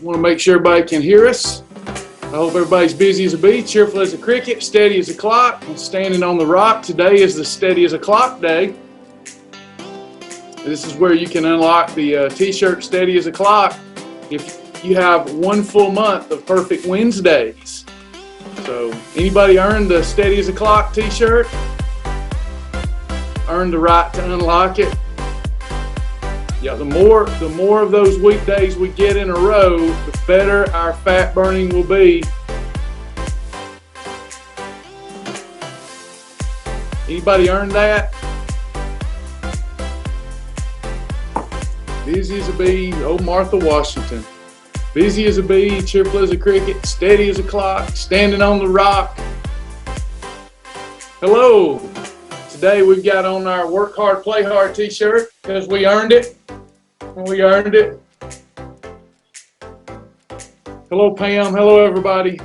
Want to make sure everybody can hear us. I hope everybody's busy as a bee, cheerful as a cricket, steady as a clock, and standing on the rock. Today is the steady as a clock day. This is where you can unlock the t-shirt steady as a clock if you have one full month of perfect Wednesdays. So anybody earned the steady as a clock t-shirt? Earned the right to unlock it. Yeah, the more of those weekdays we get in a row, the better our fat burning will be. Anybody earned that? Busy as a bee, old Martha Washington. Busy as a bee, cheerful as a cricket, steady as a clock, standing on the rock. Hello. Today we've got on our work hard, play hard t-shirt because we earned it. We earned it. Hello, Pam. Hello, everybody.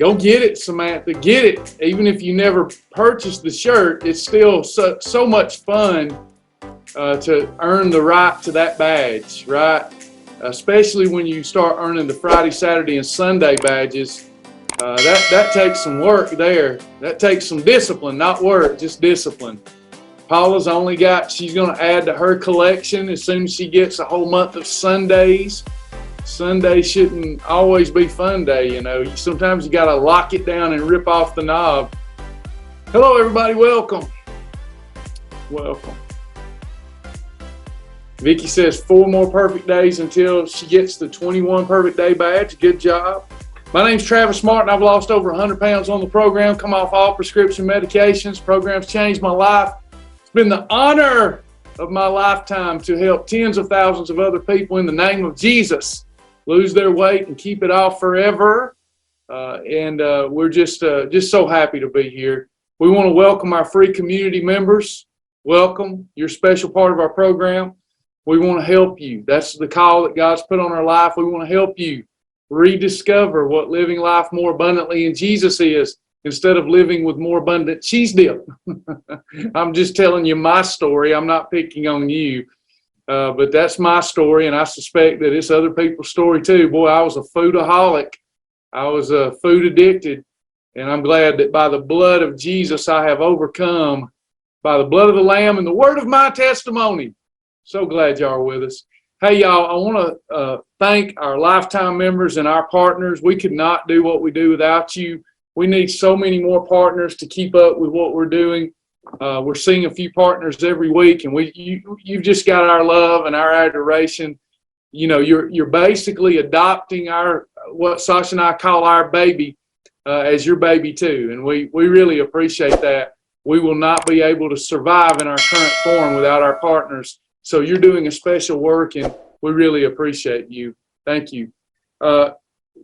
Go get it, Samantha. Get it. Even if you never purchased the shirt, it's still so much fun to earn the right to that badge, right? Especially when you start earning the Friday, Saturday, and Sunday badges. That takes some work there. That takes some discipline, not work, just discipline. Paula's she's going to add to her collection as soon as she gets a whole month of Sundays. Sunday shouldn't always be fun day, you know. Sometimes you got to lock it down and rip off the knob. Hello, everybody. Welcome. Welcome. Vicky says 4 more perfect days until she gets the 21 perfect day badge. Good job. My name's Travis Martin. I've lost over 100 pounds on the program, come off all prescription medications. Program's changed my life. It's been the honor of my lifetime to help tens of thousands of other people in the name of Jesus lose their weight and keep it off forever. We're just so happy to be here. We want to welcome our free community members. Welcome. You're a special part of our program. We want to help you. That's the call that God's put on our life. We want to help you rediscover what living life more abundantly in Jesus is, instead of living with more abundant cheese dip. I'm just telling you my story. I'm not picking on you. But that's my story, and I suspect that it's other people's story too. Boy, I was a foodaholic. I was food addicted, and I'm glad that by the blood of Jesus I have overcome, by the blood of the Lamb and the word of my testimony. So glad y'all are with us. Hey, y'all, I want to thank our lifetime members and our partners. We could not do what we do without you. We need so many more partners to keep up with what we're doing. We're seeing a few partners every week, and you've just got our love and our adoration. You know, you're basically adopting what Sasha and I call our baby as your baby too, and we really appreciate that. We will not be able to survive in our current form without our partners. So you're doing a special work, and we really appreciate you. Thank you.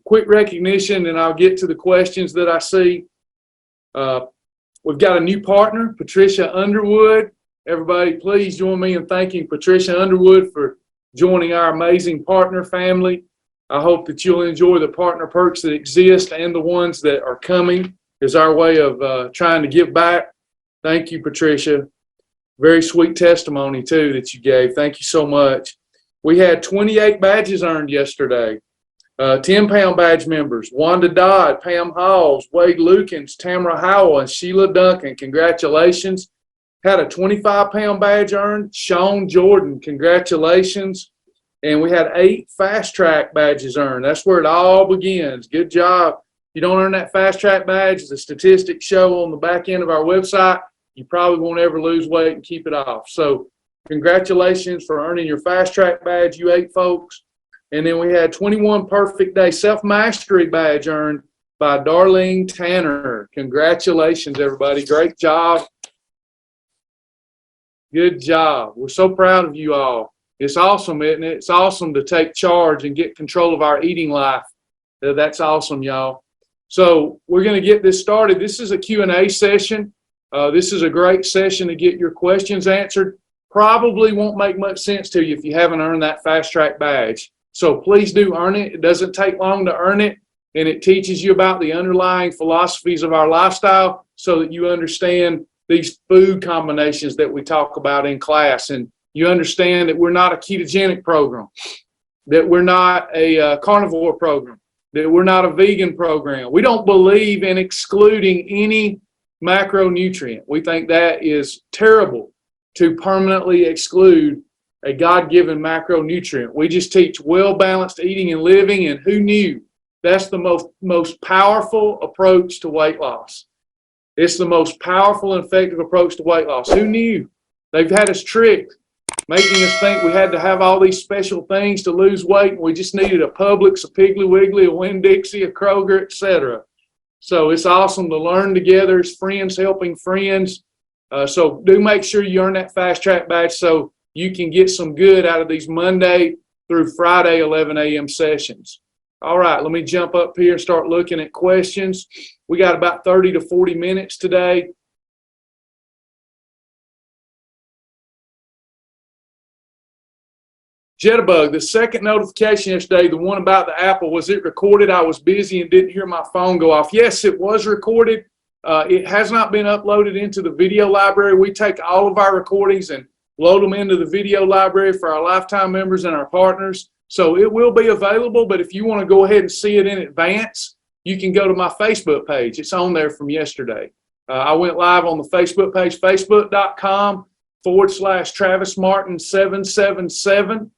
Quick recognition, and I'll get to the questions that I see. We've got a new partner, Patricia Underwood. Everybody, please join me in thanking Patricia Underwood for joining our amazing partner family. I hope that you'll enjoy the partner perks that exist and the ones that are coming as our way of trying to give back. Thank you, Patricia. Very sweet testimony, too, that you gave. Thank you so much. We had 28 badges earned yesterday. 10-pound badge members, Wanda Dodd, Pam Halls, Wade Lukens, Tamara Howell, and Sheila Duncan. Congratulations. Had a 25-pound badge earned, Sean Jordan. Congratulations. And we had 8 fast track badges earned. That's where it all begins. Good job. If you don't earn that fast track badge, the statistics show on the back end of our website, you probably won't ever lose weight and keep it off. So congratulations for earning your fast track badge, you 8 folks. And then we had 21 perfect day self-mastery badge earned by Darlene Tanner. Congratulations, everybody. Great job. Good job. We're so proud of you all. It's awesome, isn't it? It's awesome to take charge and get control of our eating life. That's awesome, y'all. So we're going to get this started. This is a Q&A session. This is a great session to get your questions answered. Probably won't make much sense to you if you haven't earned that fast track badge. So please do earn it. It doesn't take long to earn it, and it teaches you about the underlying philosophies of our lifestyle so that you understand these food combinations that we talk about in class, and you understand that we're not a ketogenic program. that we're not a carnivore program, that we're not a vegan program. We don't believe in excluding any macronutrient. We think that is terrible to permanently exclude a God-given macronutrient. We just teach well-balanced eating and living, and who knew? That's the most powerful approach to weight loss. It's the most powerful and effective approach to weight loss. Who knew? They've had us tricked, making us think we had to have all these special things to lose weight, and we just needed a Publix, a Piggly Wiggly, a Winn-Dixie, a Kroger, etc. So it's awesome to learn together as friends helping friends. So do make sure you earn that fast track badge so you can get some good out of these Monday through Friday 11 a.m. sessions. All right, let me jump up here and start looking at questions. We got about 30 to 40 minutes today. Jitterbug, the second notification yesterday, the one about the Apple, was it recorded? I was busy and didn't hear my phone go off. Yes, it was recorded. It has not been uploaded into the video library. We take all of our recordings and load them into the video library for our lifetime members and our partners. So it will be available, but if you want to go ahead and see it in advance, you can go to my Facebook page. It's on there from yesterday. I went live on the Facebook page, facebook.com/TravisMartin777.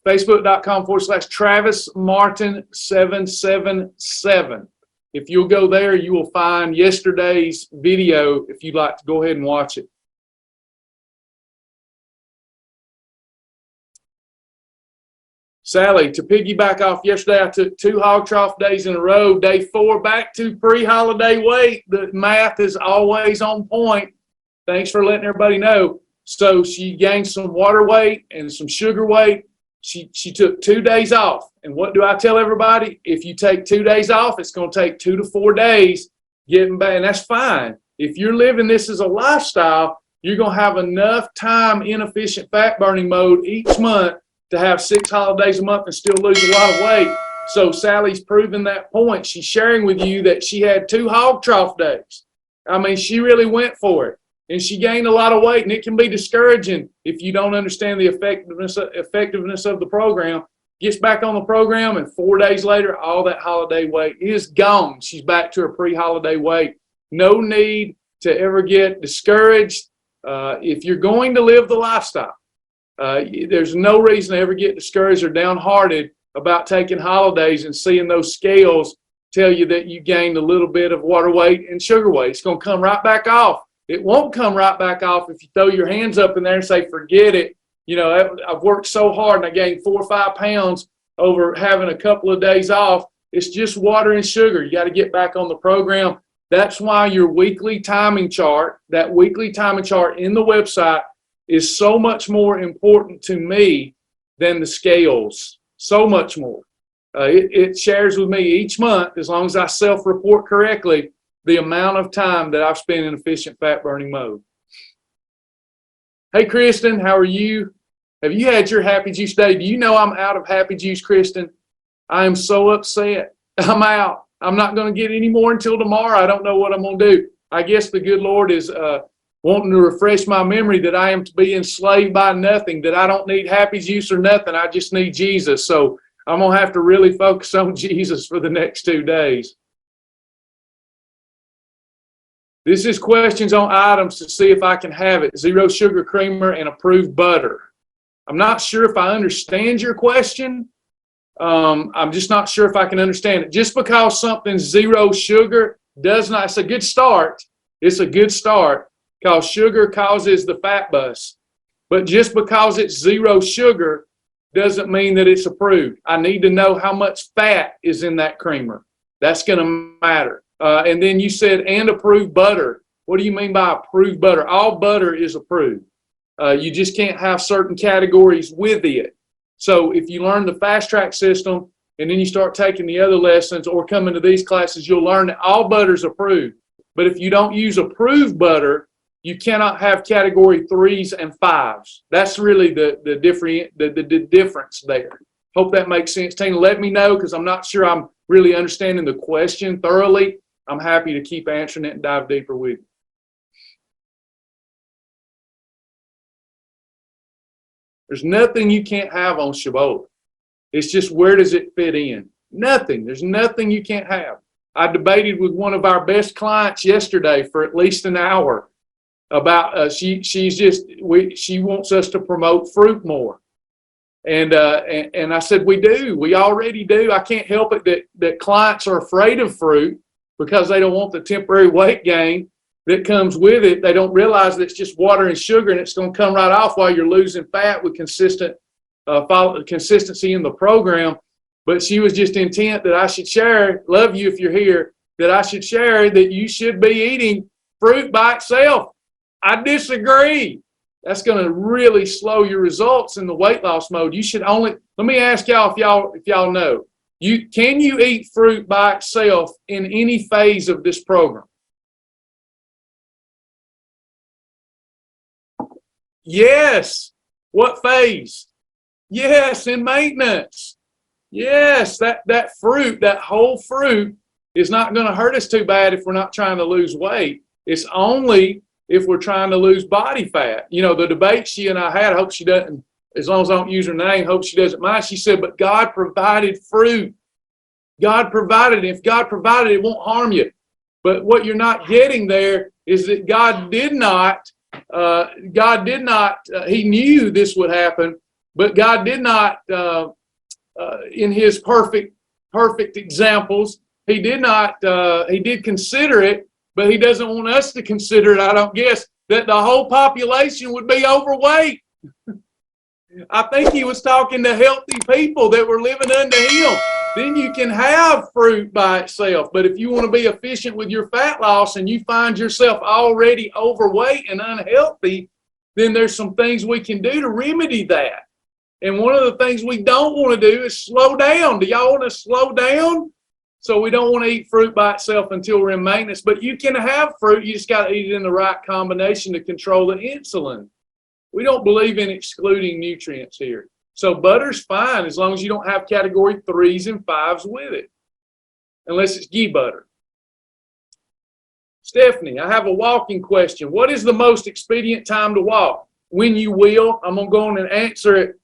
Facebook.com/TravisMartin777. If you'll go there, you will find yesterday's video if you'd like to go ahead and watch it. Sally, to piggyback off yesterday, I took 2 hog trough days in a row. Day 4 back to pre-holiday weight. The math is always on point. Thanks for letting everybody know. So she gained some water weight and some sugar weight. She took 2 days off. And what do I tell everybody? If you take 2 days off, it's going to take 2 to 4 days getting back. And that's fine. If you're living this as a lifestyle, you're going to have enough time in efficient fat burning mode each month to have 6 holidays a month and still lose a lot of weight. So Sally's proven that point. She's sharing with you that she had 2 hog trough days. I mean, she really went for it. And she gained a lot of weight, and it can be discouraging if you don't understand the effectiveness of the program. Gets back on the program, and 4 days later, all that holiday weight is gone. She's back to her pre-holiday weight. No need to ever get discouraged. If you're going to live the lifestyle, there's no reason to ever get discouraged or downhearted about taking holidays and seeing those scales tell you that you gained a little bit of water weight and sugar weight. It's going to come right back off. It won't come right back off if you throw your hands up in there and say, forget it. You know, I've worked so hard and I gained 4 or 5 pounds over having a couple of days off. It's just water and sugar. You got to get back on the program. That's why your weekly timing chart, that weekly timing chart in the website is so much more important to me than the scales. So much more. It shares with me each month, as long as I self-report correctly, the amount of time that I've spent in efficient fat burning mode. Hey, Kristen, how are you? Have you had your happy juice day? Do you know I'm out of happy juice, Kristen? I am so upset. I'm out. I'm not going to get any more until tomorrow. I don't know what I'm going to do. I guess the good Lord is wanting to refresh my memory that I am to be enslaved by nothing, that I don't need happy juice or nothing. I just need Jesus. So I'm going to have to really focus on Jesus for the next 2 days. This is questions on items to see if I can have it. 0 sugar creamer and approved butter. I'm not sure if I understand your question. I'm just not sure if I can understand it. Just because something's 0 sugar does not, it's a good start. It's a good start because sugar causes the fat bust. But just because it's 0 sugar doesn't mean that it's approved. I need to know how much fat is in that creamer. That's going to matter. And then you said, and approved butter. What do you mean by approved butter? All butter is approved. You just can't have certain categories with it. So if you learn the fast track system and then you start taking the other lessons or coming to these classes, you'll learn that all butter is approved. But if you don't use approved butter, you cannot have category 3s and 5s. That's really the difference there. Hope that makes sense. Tina, let me know because I'm not sure I'm really understanding the question thoroughly. I'm happy to keep answering it and dive deeper with you. There's nothing you can't have on Shibboleth. It's just, where does it fit in? Nothing. There's nothing you can't have. I debated with one of our best clients yesterday for at least an hour about she wants us to promote fruit more. And I said, we already do. I can't help it that clients are afraid of fruit because they don't want the temporary weight gain that comes with it. They don't realize that it's just water and sugar, and it's going to come right off while you're losing fat with consistency in the program. But she was just intent that I should share, love you if you're here, that I should share that you should be eating fruit by itself. I disagree. That's going to really slow your results in the weight loss mode. You should only, let me ask y'all if y'all know, can you eat fruit by itself in any phase of this program? Yes. What phase? Yes, in maintenance. Yes, that fruit, that whole fruit is not going to hurt us too bad if we're not trying to lose weight. It's only if we're trying to lose body fat. You know, the debate she and I had, I hope she doesn't, as long as I don't use her name, hope she doesn't mind. She said, but God provided fruit. God provided it. If God provided it, it won't harm you. But what you're not getting there is that God did not, he knew this would happen, but God did not, in his perfect examples, he did consider it, but he doesn't want us to consider it, I don't guess, that the whole population would be overweight. I think he was talking to healthy people that were living under him. Then you can have fruit by itself. But if you want to be efficient with your fat loss and you find yourself already overweight and unhealthy, then there's some things we can do to remedy that. And one of the things we don't want to do is slow down. Do y'all want to slow down? So we don't want to eat fruit by itself until we're in maintenance. But you can have fruit. You just got to eat it in the right combination to control the insulin. We don't believe in excluding nutrients here. So butter's fine as long as you don't have category 3s and 5s with it, unless it's ghee butter. Stephanie, I have a walking question. What is the most expedient time to walk? When you will. I'm going to go on and answer it.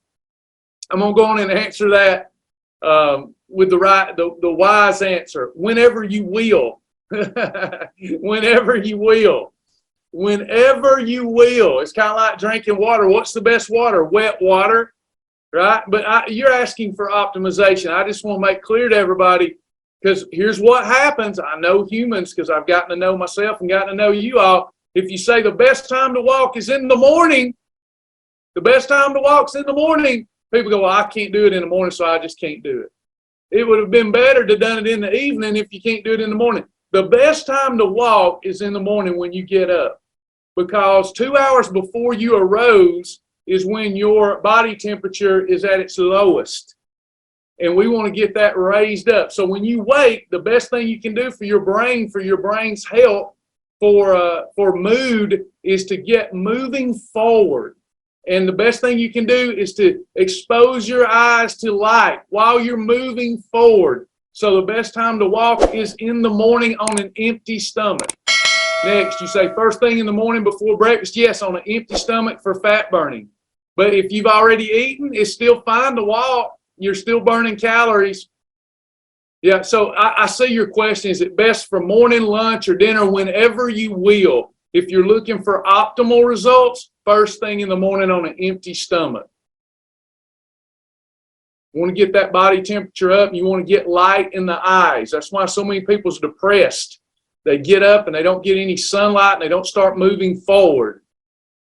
I'm going to go on and answer that with the wise answer. Whenever you will. Whenever you will. Whenever you will. It's kind of like drinking water. What's the best water? Wet water, right? But you're asking for optimization. I just want to make clear to everybody, because here's what happens. I know humans because I've gotten to know myself and gotten to know you all. If you say the best time to walk is in the morning, the best time to walk is in the morning, people go, well, I can't do it in the morning, so I just can't do it. It would have been better to have done it in the evening if you can't do it in the morning. The best time to walk is in the morning when you get up, because 2 hours before you arose is when your body temperature is at its lowest. And we want to get that raised up. So when you wake, the best thing you can do for your brain's health, for mood, is to get moving forward. And the best thing you can do is to expose your eyes to light while you're moving forward. So the best time to walk is in the morning on an empty stomach. Next, you say first thing in the morning before breakfast. Yes, on an empty stomach for fat burning. But if you've already eaten, it's still fine to walk. You're still burning calories. Yeah, so I see your question. Is it best for morning, lunch, or dinner? Whenever you will. If you're looking for optimal results, first thing in the morning on an empty stomach. You want to get that body temperature up, and you want to get light in the eyes. That's why so many people's depressed. They get up and they don't get any sunlight and they don't start moving forward.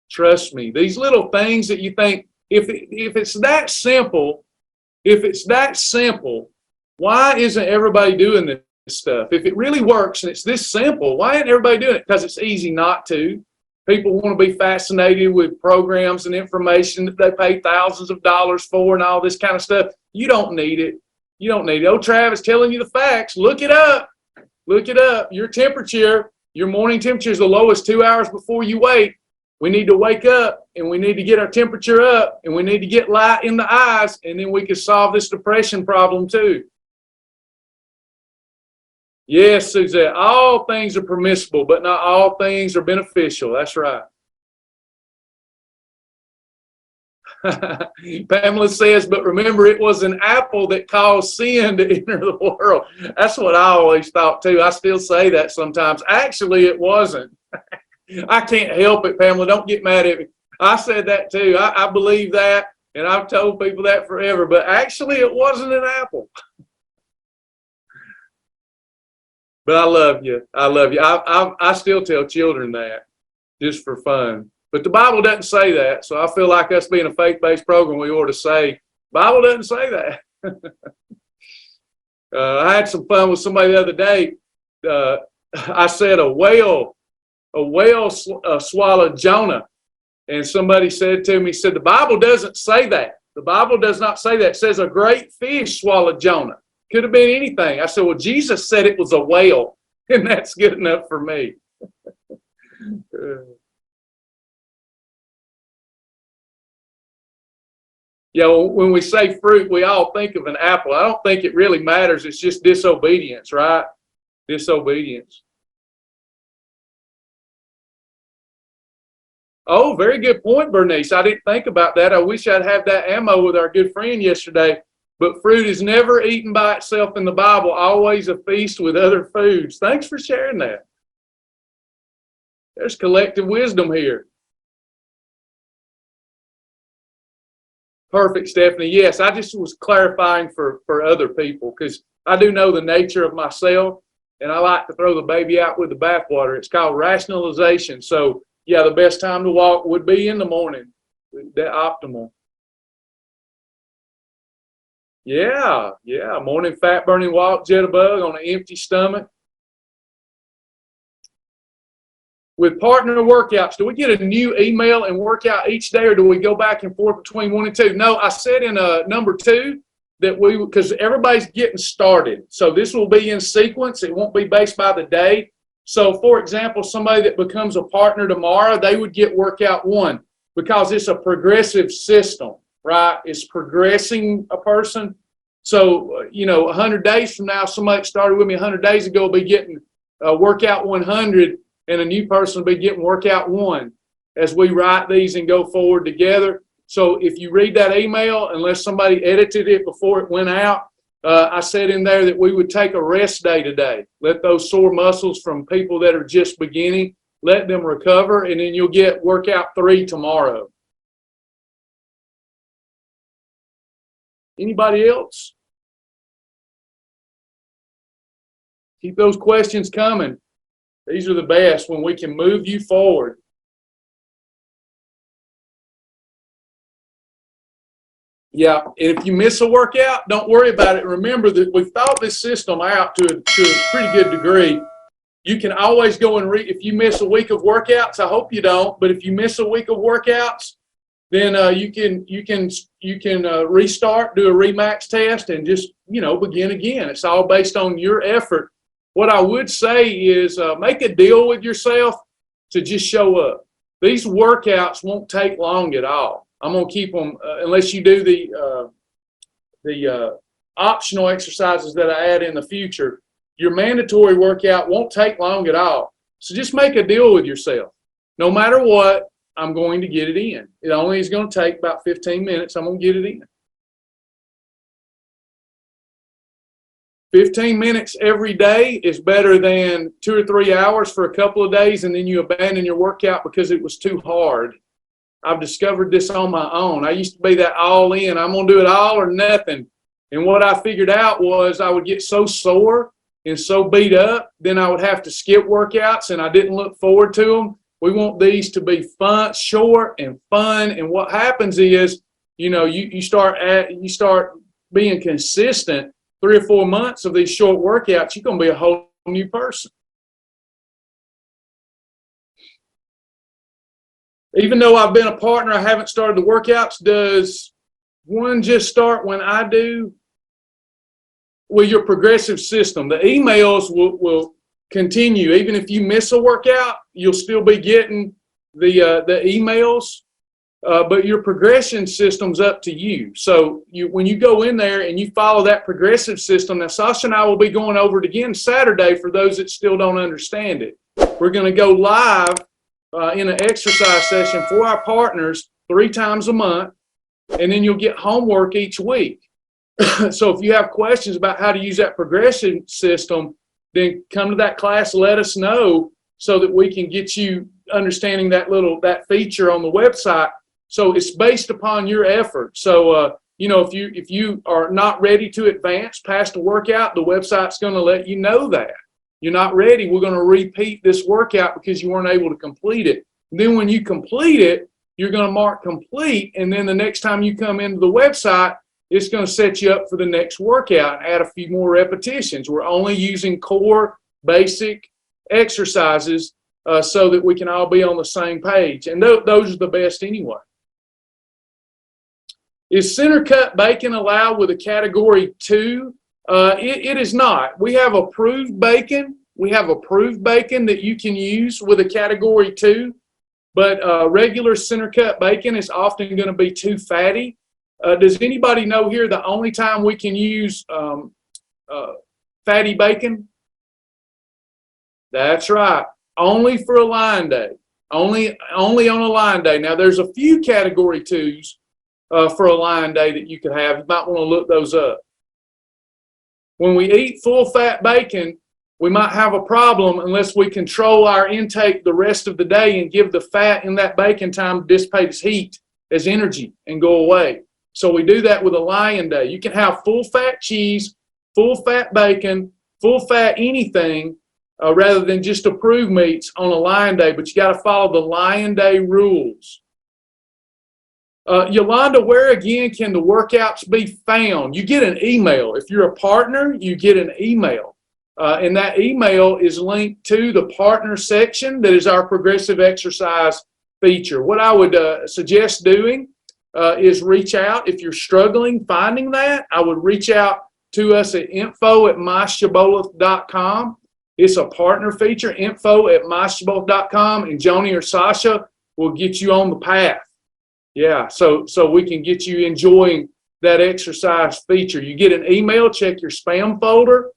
Trust me, these little things that you think, if it's that simple, why isn't everybody doing this stuff? If it really works and it's this simple, why isn't everybody doing it? Because it's easy not to. People want to be fascinated with programs and information that they pay thousands of dollars for and all this kind of stuff. You don't need it. You don't need it. Oh, Travis telling you the facts. Look it up. Look it up. Your temperature, your morning temperature is the lowest 2 hours before you wake. We need to wake up and we need to get our temperature up and we need to get light in the eyes, and then we can solve this depression problem too. Yes, Suzette, all things are permissible, but not all things are beneficial. That's right. Pamela says, but remember, it was an apple that caused sin to enter the world. That's what I always thought too. I still say that sometimes. Actually, it wasn't. I can't help it, Pamela. Don't get mad at me. I said that too. I believe that, and I've told people that forever. But actually, it wasn't an apple. But I love you. I love you. I still tell children that just for fun. But the Bible doesn't say that, so I feel like us being a faith-based program, we ought to say, Bible doesn't say that. I had some fun with somebody the other day. I said a whale swallowed Jonah, and somebody said to me, said, the Bible doesn't say that. The Bible does not say that. It says a great fish swallowed Jonah. Could have been anything. I said, well, Jesus said it was a whale, and that's good enough for me. Yeah, when we say fruit, we all think of an apple. I don't think it really matters. It's just disobedience, right? Disobedience. Oh, very good point, Bernice. I didn't think about that. I wish I'd have that ammo with our good friend yesterday. But fruit is never eaten by itself in the Bible, always a feast with other foods. Thanks for sharing that. There's collective wisdom here. Perfect, Stephanie. Yes, I just was clarifying for other people because I do know the nature of myself, and I like to throw the baby out with the bathwater. It's called rationalization. So, yeah, the best time to walk would be in the morning. That optimal. Yeah, morning fat-burning walk, jitterbug on an empty stomach. With partner workouts, do we get a new email and workout each day, or do we go back and forth between 1 and 2? No, I said in number 2 that because everybody's getting started. So this will be in sequence. It won't be based by the day. So, for example, somebody that becomes a partner tomorrow, they would get workout 1 because it's a progressive system, right? It's progressing a person. So, 100 days from now, somebody that started with me 100 days ago will be getting workout 100. And a new person will be getting workout 1 as we write these and go forward together. So if you read that email, unless somebody edited it before it went out, I said in there that we would take a rest day today. Let those sore muscles from people that are just beginning, let them recover, and then you'll get workout 3 tomorrow. Anybody else? Keep those questions coming. These are the best when we can move you forward. Yeah, and if you miss a workout, don't worry about it. Remember that we've thought this system out to a pretty good degree. You can always go and if you miss a week of workouts, I hope you don't, but if you miss a week of workouts, then you can restart, do a Remax test, and just begin again. It's all based on your effort. What I would say is make a deal with yourself to just show up. These workouts won't take long at all. I'm going to keep them, unless you do the optional exercises that I add in the future. Your mandatory workout won't take long at all. So just make a deal with yourself. No matter what, I'm going to get it in. It only is going to take about 15 minutes. I'm going to get it in. 15 minutes every day is better than 2 or 3 hours for a couple of days and then you abandon your workout because it was too hard. I've discovered this on my own. I used to be that all in. I'm going to do it all or nothing. And what I figured out was I would get so sore and so beat up, then I would have to skip workouts and I didn't look forward to them. We want these to be fun, short and fun. And what happens is, you start being consistent. 3 or 4 months of these short workouts, you're going to be a whole new person. Even though I've been a partner, I haven't started the workouts. Does one just start when I do? With your progressive system, the emails will continue. Even if you miss a workout, you'll still be getting the emails. But your progression system's up to you. So when you go in there and you follow that progressive system, now Sasha and I will be going over it again Saturday for those that still don't understand it. We're going to go live in an exercise session for our partners 3 times a month. and then you'll get homework each week. So if you have questions about how to use that progression system, then come to that class, let us know so that we can get you understanding that feature on the website. So it's based upon your effort. So, if you are not ready to advance past a workout, the website's going to let you know that. You're not ready, we're going to repeat this workout because you weren't able to complete it. And then when you complete it, you're going to mark complete, and then the next time you come into the website, it's going to set you up for the next workout and add a few more repetitions. We're only using core, basic exercises so that we can all be on the same page. And those are the best anyway. Is center cut bacon allowed with a category 2? It is not. We have approved bacon. We have approved bacon that you can use with a category 2, but regular center cut bacon is often going to be too fatty. Does anybody know here the only time we can use fatty bacon? That's right. Only for a line day. Only on a line day. Now, there's a few category 2s for a line day that you could have. You might want to look those up. When we eat full-fat bacon, we might have a problem unless we control our intake the rest of the day and give the fat in that bacon time to dissipate its heat as energy and go away. So we do that with a lion day. You can have full-fat cheese, full-fat bacon, full-fat anything rather than just approved meats on a lion day, but you got to follow the lion day rules. Yolanda, where again can the workouts be found? You get an email. If you're a partner, you get an email. And that email is linked to the partner section that is our progressive exercise feature. What I would suggest doing is reach out. If you're struggling finding that, I would reach out to us at info@myshibboleth.com. It's a partner feature, info@myshibboleth.com, and Joni or Sasha will get you on the path. Yeah, so we can get you enjoying that exercise feature. You get an email, check your spam folder,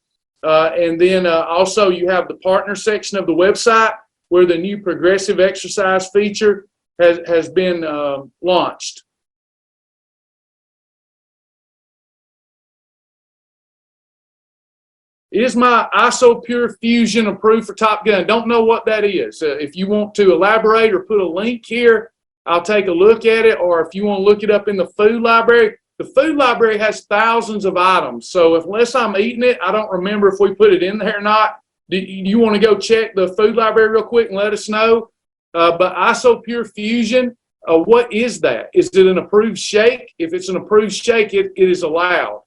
and then also you have the partner section of the website where the new progressive exercise feature has been launched. Is my IsoPure Fusion approved for Top Gun? Don't know what that is. If you want to elaborate or put a link here, I'll take a look at it. Or if you want to look it up in the food library, the food library has thousands of items. So unless I'm eating it, I don't remember if we put it in there or not. Do you want to go check the food library real quick and let us know? But IsoPure Fusion, what is that? Is it an approved shake? If it's an approved shake, it is allowed.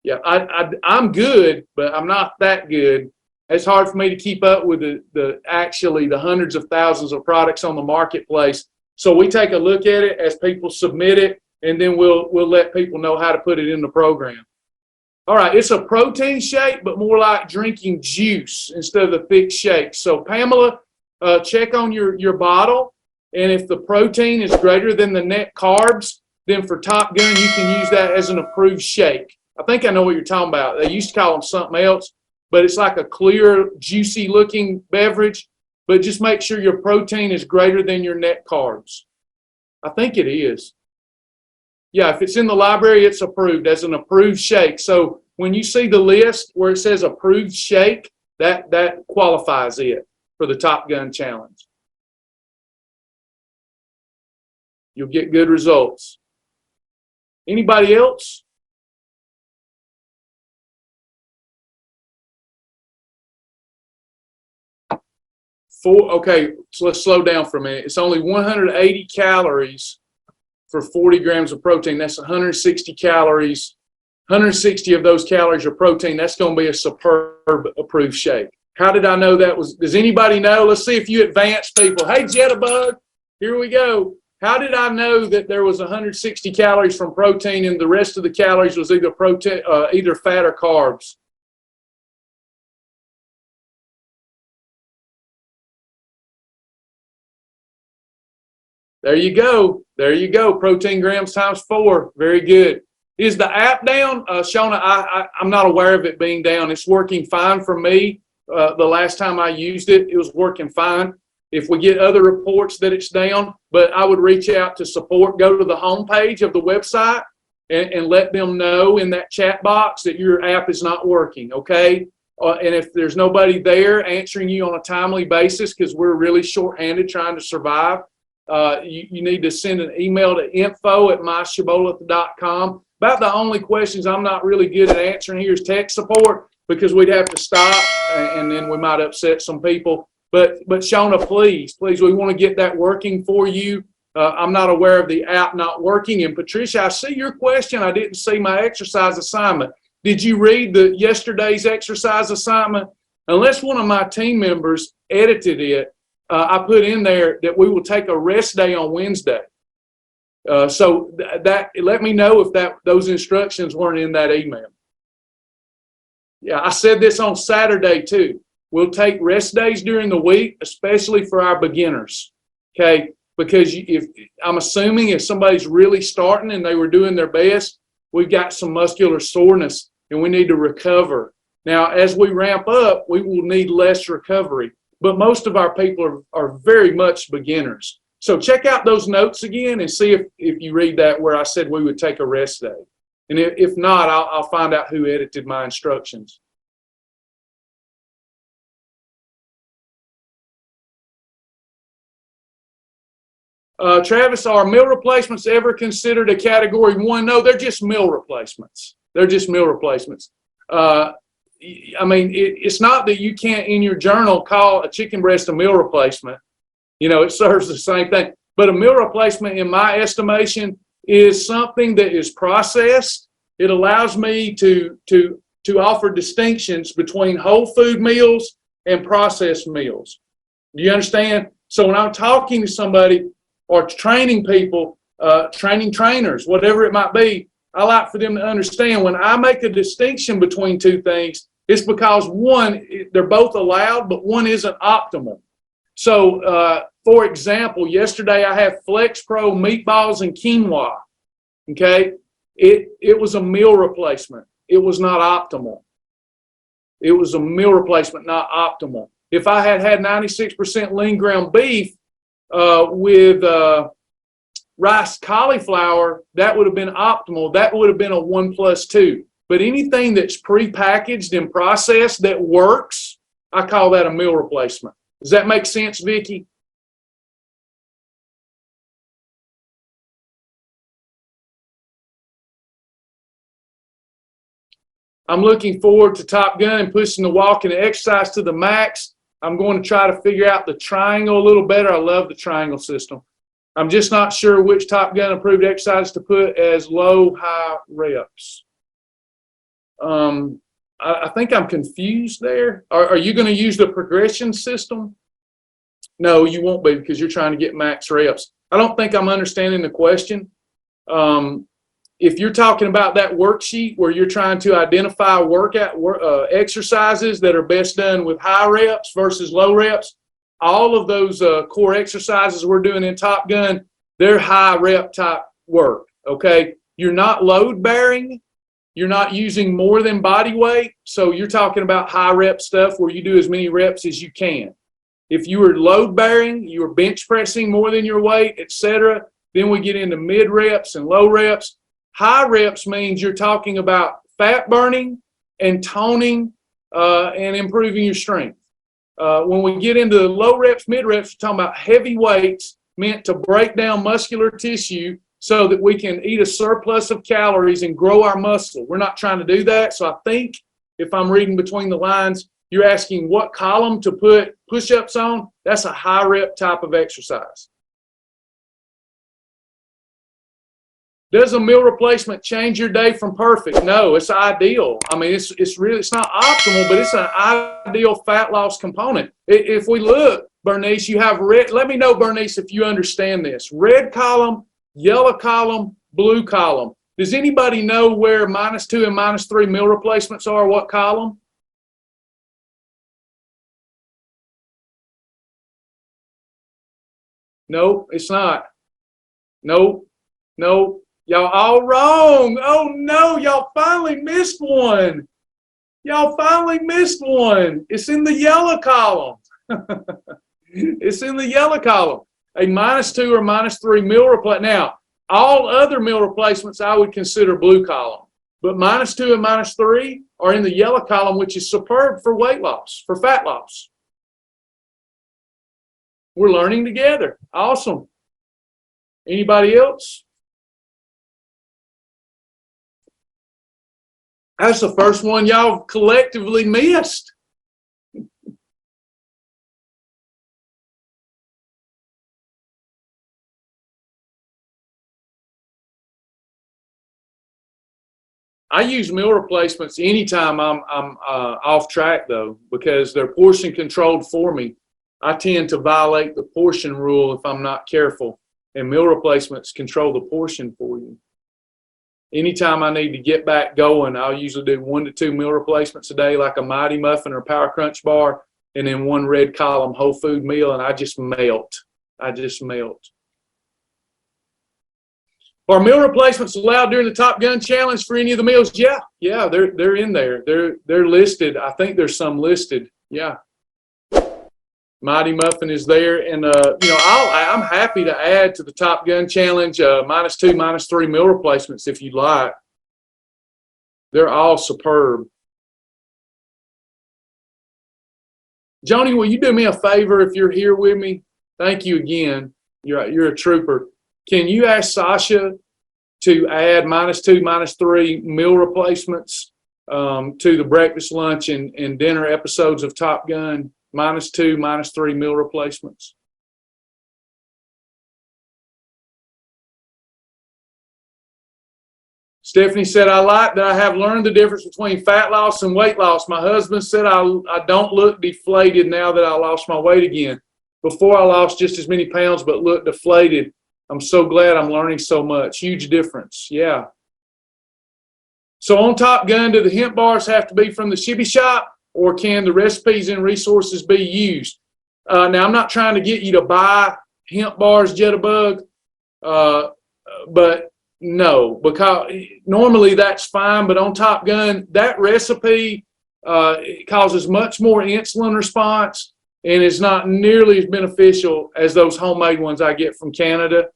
Yeah, I'm good, but I'm not that good. It's hard for me to keep up with the hundreds of thousands of products on the marketplace. So we take a look at it as people submit it, and then we'll let people know how to put it in the program. All right, it's a protein shake, but more like drinking juice instead of the thick shake. So Pamela, check on your bottle, and if the protein is greater than the net carbs, then for Top Gun, you can use that as an approved shake. I think I know what you're talking about. They used to call them something else, but it's like a clear, juicy looking beverage. But just make sure your protein is greater than your net carbs. I think it is. Yeah, if it's in the library, it's approved as an approved shake. So when you see the list where it says approved shake, that qualifies it for the Top Gun challenge. You'll get good results. Anybody else? Okay, so let's slow down for a minute. It's only 180 calories for 40 grams of protein. That's 160 calories. 160 of those calories are protein. That's going to be a superb approved shake. How did I know that was? Does anybody know? Let's see if you advanced people. Hey, Jettabug, here we go. How did I know that there was 160 calories from protein and the rest of the calories was either protein, either fat or carbs? There you go. There you go. Protein grams times 4. Very good. Is the app down? Shona, I'm not aware of it being down. It's working fine for me. The last time I used it, it was working fine. if we get other reports that it's down. But I would reach out to support, go to the homepage of the website and let them know in that chat box that your app is not working, okay? And if there's nobody there answering you on a timely basis, because we're really shorthanded trying to survive, you need to send an email to info@myshibboleth.com. About the only questions I'm not really good at answering here is tech support, because we'd have to stop and then we might upset some people. But Shawna, please, we want to get that working for you. I'm not aware of the app not working. And Patricia, I see your question. I didn't see my exercise assignment. Did you read yesterday's exercise assignment? Unless one of my team members edited it, I put in there that we will take a rest day on Wednesday. So that let me know if those instructions weren't in that email. Yeah, I said this on Saturday too. We'll take rest days during the week, especially for our beginners. Okay, because if I'm assuming if somebody's really starting and they were doing their best, we've got some muscular soreness and we need to recover. Now, as we ramp up, we will need less recovery, but most of our people are very much beginners. So check out those notes again and see if you read that where I said we would take a rest day. And if not, I'll find out who edited my instructions. Travis, are meal replacements ever considered a category 1? No, they're just meal replacements. They're just meal replacements. I mean, it's not that you can't in your journal call a chicken breast a meal replacement. You know, it serves the same thing. But a meal replacement, in my estimation, is something that is processed. It allows me to offer distinctions between whole food meals and processed meals. Do you understand? So when I'm talking to somebody or training people, training trainers, whatever it might be, I like for them to understand when I make a distinction between two things, it's because one, they're both allowed, but one isn't optimal. So, for example, yesterday I had Flex Pro meatballs and quinoa. Okay, it was a meal replacement. It was not optimal. It was a meal replacement, not optimal. If I had 96% lean ground beef with rice cauliflower, that would have been optimal. That would have been a 1+2. But anything that's prepackaged and processed that works, I call that a meal replacement. Does that make sense, Vicki? I'm looking forward to Top Gun and pushing the walk and the exercise to the max. I'm going to try to figure out the triangle a little better. I love the triangle system. I'm just not sure which Top Gun approved exercise to put as low, high reps. I think I'm confused there. Are you going to use the progression system? No, you won't be because you're trying to get max reps. I don't think I'm understanding the question. If you're talking about that worksheet where you're trying to identify exercises that are best done with high reps versus low reps, all of those core exercises we're doing in Top Gun, they're high rep type work, okay? You're not load bearing. You're not using more than body weight. So you're talking about high rep stuff where you do as many reps as you can. If you were load bearing, you were bench pressing more than your weight, etc., then we get into mid reps and low reps. High reps means you're talking about fat burning and toning and improving your strength. When we get into the low reps, mid reps, we're talking about heavy weights meant to break down muscular tissue so that we can eat a surplus of calories and grow our muscle. We're not trying to do that. So I think if I'm reading between the lines, you're asking what column to put push-ups on. That's a high rep type of exercise. Does a meal replacement change your day from perfect? No, it's ideal. I mean, it's not optimal, but it's an ideal fat loss component. If we look, Bernice, you have red. Let me know, Bernice, if you understand this. Red column, yellow column, blue column. Does anybody know where -2 and -3 meal replacements are? What column? No, it's not. No. Y'all all wrong. Oh, no, y'all finally missed one. Y'all finally missed one. It's in the yellow column. It's in the yellow column. A -2 or -3 meal replacement. Now, all other meal replacements I would consider blue column, but -2 and -3 are in the yellow column, which is superb for weight loss, for fat loss. We're learning together. Awesome. Anybody else? That's the first one y'all collectively missed. I use meal replacements anytime I'm off track, though, because they're portion controlled for me. I tend to violate the portion rule if I'm not careful, and meal replacements control the portion for you. Anytime I need to get back going, I'll usually do 1 to 2 meal replacements a day, like a Mighty Muffin or Power Crunch bar, and then 1 red column whole food meal, and I just melt. I just melt. Are meal replacements allowed during the Top Gun Challenge for any of the meals? Yeah, they're in there. They're listed. I think there's some listed. Yeah. Mighty Muffin is there, and I'm happy to add to the Top Gun Challenge -2, -3 meal replacements if you'd like. They're all superb. Joni, will you do me a favor if you're here with me? Thank you again. You're a trooper. Can you ask Sasha to add -2, -3 meal replacements to the breakfast, lunch, and dinner episodes of Top Gun? -2, -3 meal replacements. Stephanie said, I like that I have learned the difference between fat loss and weight loss. My husband said I don't look deflated now that I lost my weight again. Before I lost just as many pounds but looked deflated. I'm so glad I'm learning so much. Huge difference. Yeah. So on Top Gun, do the hemp bars have to be from the Shibby shop, or can the recipes and resources be used? Now, I'm not trying to get you to buy hemp bars, Jitterbug, but no, because normally that's fine. But on Top Gun, that recipe causes much more insulin response and is not nearly as beneficial as those homemade ones I get from Canada.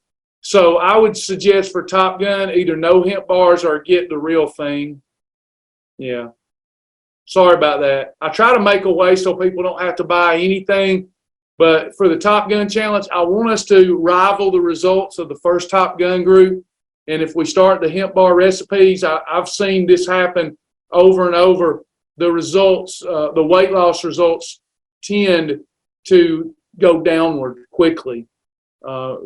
So I would suggest for Top Gun, either no hemp bars or get the real thing. Yeah. Sorry about that. I try to make a way so people don't have to buy anything. But for the Top Gun Challenge, I want us to rival the results of the first Top Gun group. And if we start the hemp bar recipes, I've seen this happen over and over. The results, the weight loss results tend to go downward quickly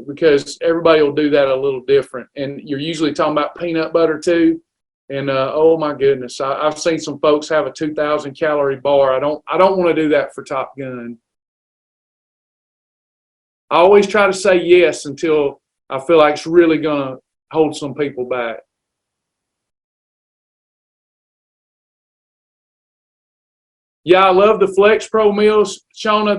because everybody will do that a little different. And you're usually talking about peanut butter too. And oh my goodness, I've seen some folks have a 2,000 calorie bar. I don't want to do that for Top Gun. I always try to say yes until I feel like it's really going to hold some people back. Yeah, I love the Flex Pro meals, Shauna.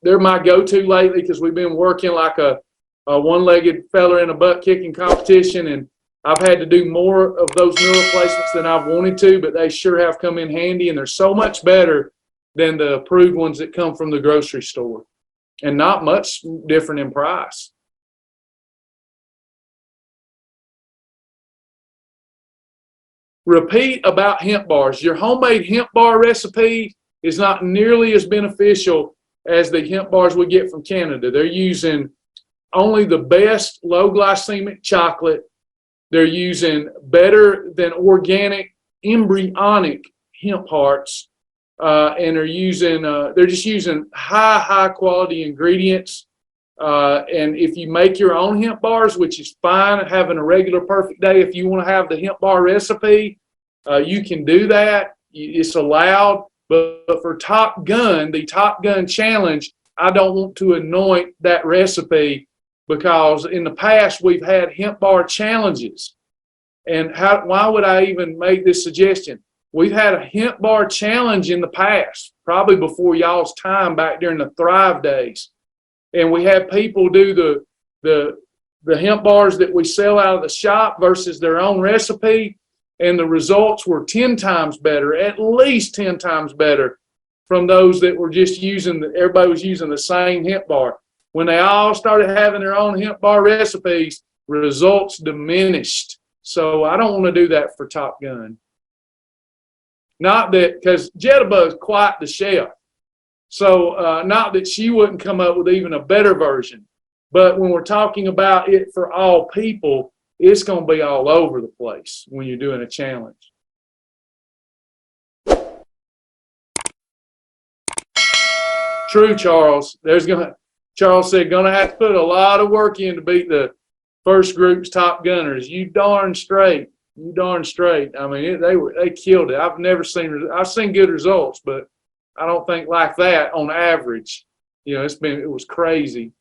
They're my go-to lately because we've been working like a one-legged fella in a butt kicking competition, and I've had to do more of those meal replacements than I've wanted to, but they sure have come in handy, and they're so much better than the approved ones that come from the grocery store, and not much different in price. Repeat about hemp bars. Your homemade hemp bar recipe is not nearly as beneficial as the hemp bars we get from Canada. They're using only the best low glycemic chocolate. They're using better than organic embryonic hemp hearts, and they're just using high quality ingredients. And if you make your own hemp bars, which is fine, having a regular perfect day, if you want to have the hemp bar recipe, you can do that. It's allowed. But for Top Gun, the Top Gun Challenge, I don't want to anoint that recipe because in the past we've had hemp bar challenges. And why would I even make this suggestion? We've had a hemp bar challenge in the past, probably before y'all's time back during the Thrive days. And we had people do the hemp bars that we sell out of the shop versus their own recipe, and the results were 10 times better, at least 10 times better from those that were just everybody was using the same hemp bar. When they all started having their own hemp bar recipes, results diminished. So I don't want to do that for Top Gun. Not that, because Jitterbug's quite the chef. So not that she wouldn't come up with even a better version. But when we're talking about it for all people, it's going to be all over the place when you're doing a challenge. True, Charles. Charles said, going to have to put a lot of work in to beat the first group's top gunners. You darn straight. You darn straight. I mean, they killed it. I've seen good results, but I don't think like that on average. You know, it was crazy.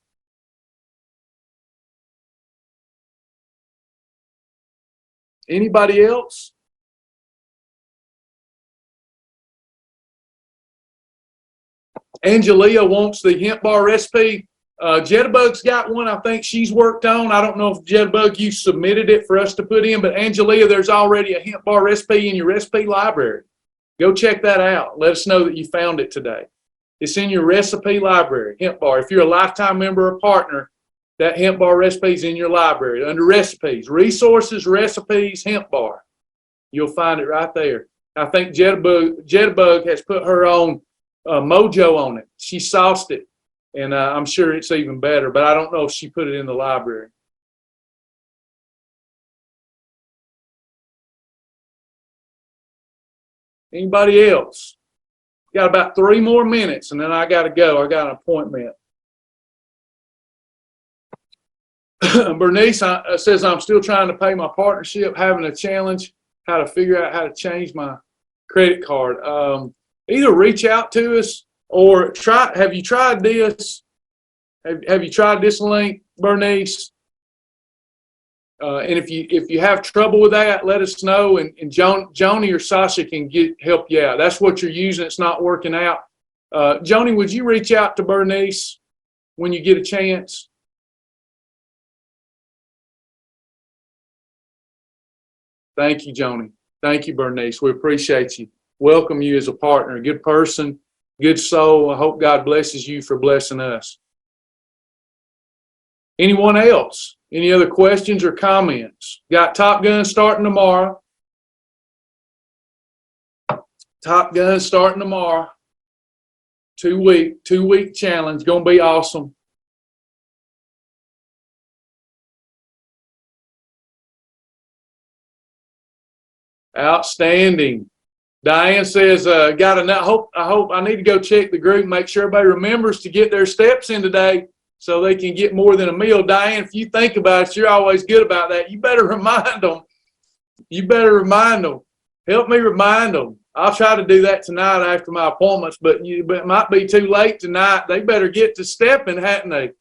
Anybody else? Angelia wants the hemp bar recipe. Jitterbug's got one I think she's worked on. I don't know if Jitterbug, you submitted it for us to put in, but Angelia, there's already a hemp bar recipe in your recipe library. Go check that out. Let us know that you found it today. It's in your recipe library, hemp bar. If you're a lifetime member or partner, that hemp bar recipe is in your library under recipes, resources, recipes, hemp bar. You'll find it right there. I think Jitterbug has put her own mojo on it. She sauced it, and I'm sure it's even better, but I don't know if she put it in the library. Anybody else? Got about 3 more minutes, and then I got to go. I got an appointment. Bernice says, I'm still trying to pay my partnership, having a challenge, how to figure out how to change my credit card. Either reach out to us or have you tried this? Have you tried this link, Bernice? And if you have trouble with that, let us know, and Joni or Sasha can help you out. That's what you're using. It's not working out. Joni, would you reach out to Bernice when you get a chance? Thank you, Joni. Thank you, Bernice. We appreciate you. Welcome you as a partner. Good person, good soul. I hope God blesses you for blessing us. Anyone else? Any other questions or comments? Got Top Gun starting tomorrow. Top Gun starting tomorrow. 2-week challenge. Going to be awesome. Outstanding. Diane says, I need to go check the group, make sure everybody remembers to get their steps in today so they can get more than a meal. Diane, if you think about it, you're always good about that. You better remind them. Help me remind them. I'll try to do that tonight after my appointments, but it might be too late tonight. They better get to stepping, hadn't they?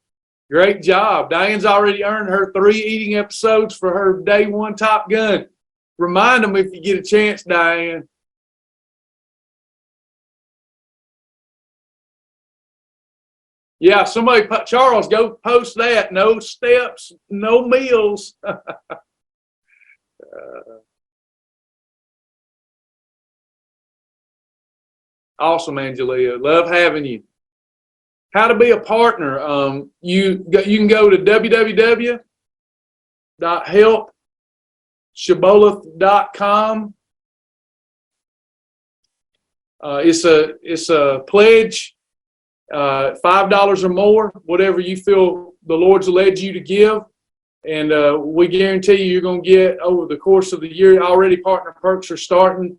Great job. Diane's already earned her 3 eating episodes for her day 1 Top Gun. Remind them if you get a chance, Diane. Yeah, Charles, go post that. No steps, no meals. Awesome, Angelia. Love having you. How to be a partner. You can go to www.helpshibboleth.com. It's a pledge. $5 or more, whatever you feel the Lord's led you to give. And we guarantee you're going to get, over the course of the year, already partner perks are starting,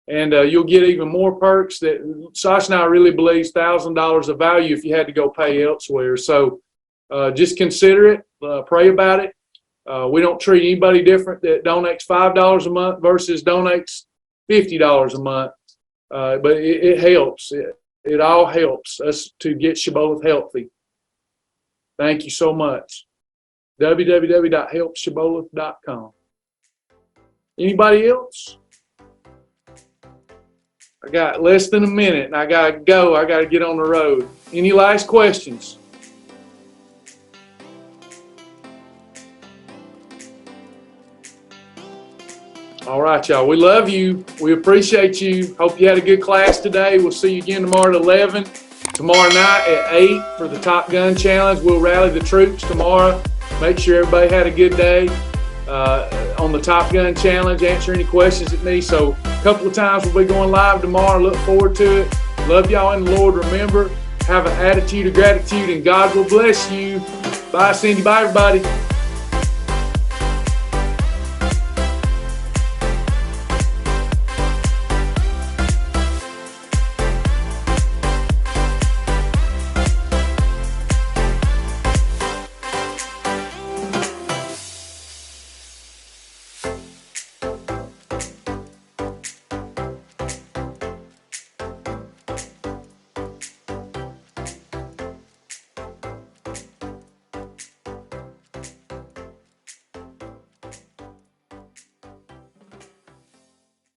and you'll get even more perks that Sasha and I really believe $1,000 of value if you had to go pay elsewhere. So just consider it, pray about it. We don't treat anybody different that donates $5 a month versus donates $50 a month, but it helps. It all helps us to get Shibboleth healthy. Thank you so much. www.helpshibboleth.com. Anybody else? I got less than a minute and I got to go. I got to get on the road. Any last questions? All right, y'all. We love you. We appreciate you. Hope you had a good class today. We'll see you again tomorrow at 11. Tomorrow night at 8 for the Top Gun Challenge. We'll rally the troops tomorrow. Make sure everybody had a good day on the Top Gun Challenge. Answer any questions at me. So a couple of times we'll be going live tomorrow. Look forward to it. Love y'all in the Lord. Remember, have an attitude of gratitude, and God will bless you. Bye, Cindy. Bye, everybody.